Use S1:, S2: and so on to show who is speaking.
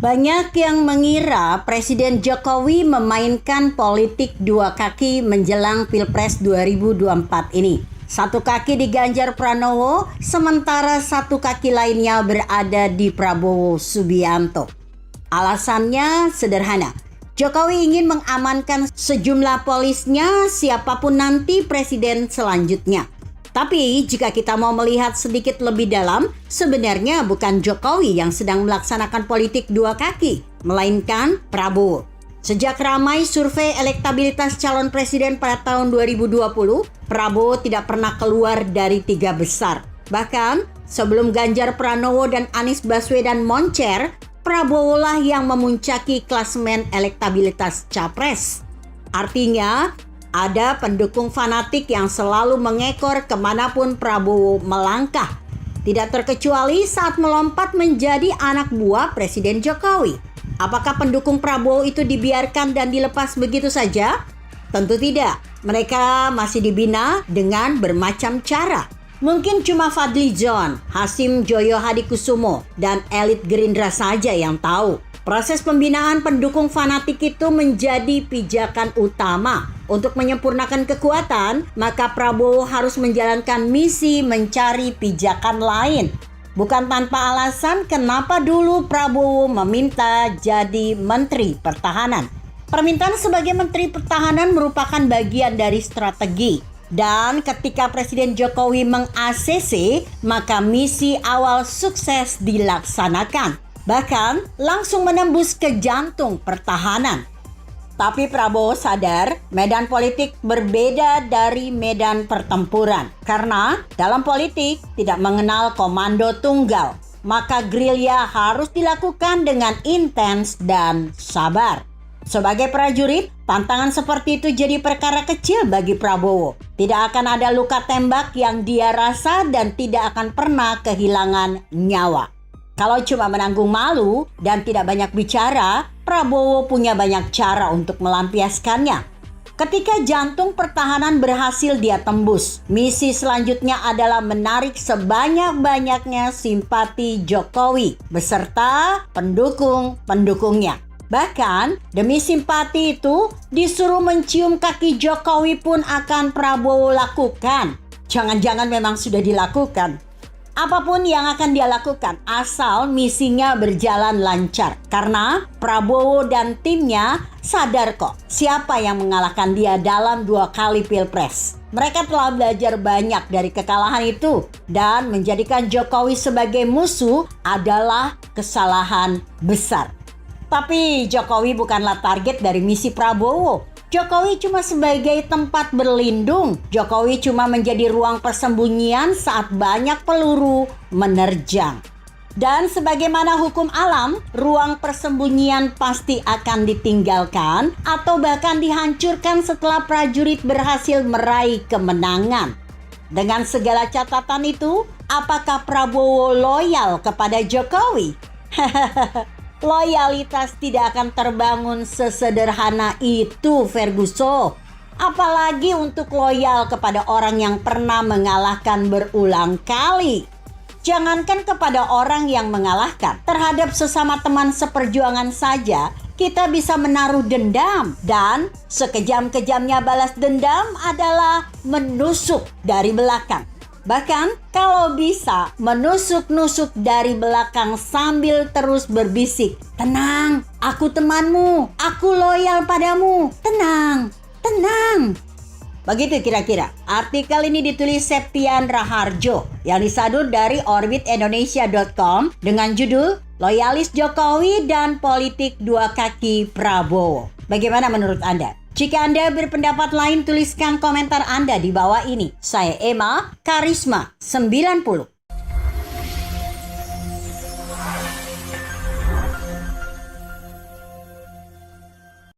S1: Banyak yang mengira Presiden Jokowi memainkan politik dua kaki menjelang Pilpres 2024 ini. Satu kaki di Ganjar Pranowo, sementara satu kaki lainnya berada di Prabowo Subianto. Alasannya sederhana, Jokowi ingin mengamankan sejumlah polisnya siapapun nanti presiden selanjutnya. Tapi jika kita mau melihat sedikit lebih dalam, sebenarnya bukan Jokowi yang sedang melaksanakan politik dua kaki, melainkan Prabowo. Sejak ramai survei elektabilitas calon presiden pada tahun 2020, Prabowo tidak pernah keluar dari 3 besar. Bahkan sebelum Ganjar Pranowo dan Anies Baswedan moncer, Prabowo lah yang memuncaki klasemen elektabilitas capres. Artinya, ada pendukung fanatik yang selalu mengekor kemanapun Prabowo melangkah. Tidak terkecuali saat melompat menjadi anak buah Presiden Jokowi. Apakah pendukung Prabowo itu dibiarkan dan dilepas begitu saja? Tentu tidak. Mereka masih dibina dengan bermacam cara. Mungkin cuma Fadly Zon, Hasim Joyo Hadikusumo, dan elit Gerindra saja yang tahu. Proses pembinaan pendukung fanatik itu menjadi pijakan utama. Untuk menyempurnakan kekuatan, maka Prabowo harus menjalankan misi mencari pijakan lain. Bukan tanpa alasan kenapa dulu Prabowo meminta jadi Menteri Pertahanan. Permintaan sebagai Menteri Pertahanan merupakan bagian dari strategi. Dan ketika Presiden Jokowi meng-ACC, maka misi awal sukses dilaksanakan. Bahkan langsung menembus ke jantung pertahanan. Tapi Prabowo sadar medan politik berbeda dari medan pertempuran. Karena dalam politik tidak mengenal komando tunggal. Maka gerilya harus dilakukan dengan intens dan sabar. Sebagai prajurit, tantangan seperti itu jadi perkara kecil bagi Prabowo. Tidak akan ada luka tembak yang dia rasa dan tidak akan pernah kehilangan nyawa. Kalau cuma menanggung malu dan tidak banyak bicara, Prabowo punya banyak cara untuk melampiaskannya. Ketika jantung pertahanan berhasil dia tembus, misi selanjutnya adalah menarik sebanyak-banyaknya simpati Jokowi beserta pendukung-pendukungnya. Bahkan demi simpati itu disuruh mencium kaki Jokowi pun akan Prabowo lakukan. Jangan-jangan memang sudah dilakukan. Apapun yang akan dia lakukan asal misinya berjalan lancar. Karena Prabowo dan timnya sadar kok siapa yang mengalahkan dia dalam 2 kali pilpres. Mereka telah belajar banyak dari kekalahan itu dan menjadikan Jokowi sebagai musuh adalah kesalahan besar. Tapi Jokowi bukanlah target dari misi Prabowo. Jokowi cuma sebagai tempat berlindung. Jokowi cuma menjadi ruang persembunyian saat banyak peluru menerjang. Dan sebagaimana hukum alam, ruang persembunyian pasti akan ditinggalkan atau bahkan dihancurkan setelah prajurit berhasil meraih kemenangan. Dengan segala catatan itu, apakah Prabowo loyal kepada Jokowi? Loyalitas tidak akan terbangun sesederhana itu, Ferguson. Apalagi untuk loyal kepada orang yang pernah mengalahkan berulang kali. Jangankan kepada orang yang mengalahkan, terhadap sesama teman seperjuangan saja kita bisa menaruh dendam. Dan sekejam-kejamnya balas dendam adalah menusuk dari belakang. Bahkan kalau bisa menusuk-nusuk dari belakang sambil terus berbisik, "Tenang, aku temanmu, aku loyal padamu, tenang, tenang." Begitu kira-kira. Artikel ini ditulis Septian Raharjo yang disadur dari orbitindonesia.com dengan judul Loyalis Jokowi dan Politik Dua Kaki Prabowo. Bagaimana menurut Anda? Jika Anda berpendapat lain, tuliskan komentar Anda di bawah ini. Saya Emma, Karisma 90.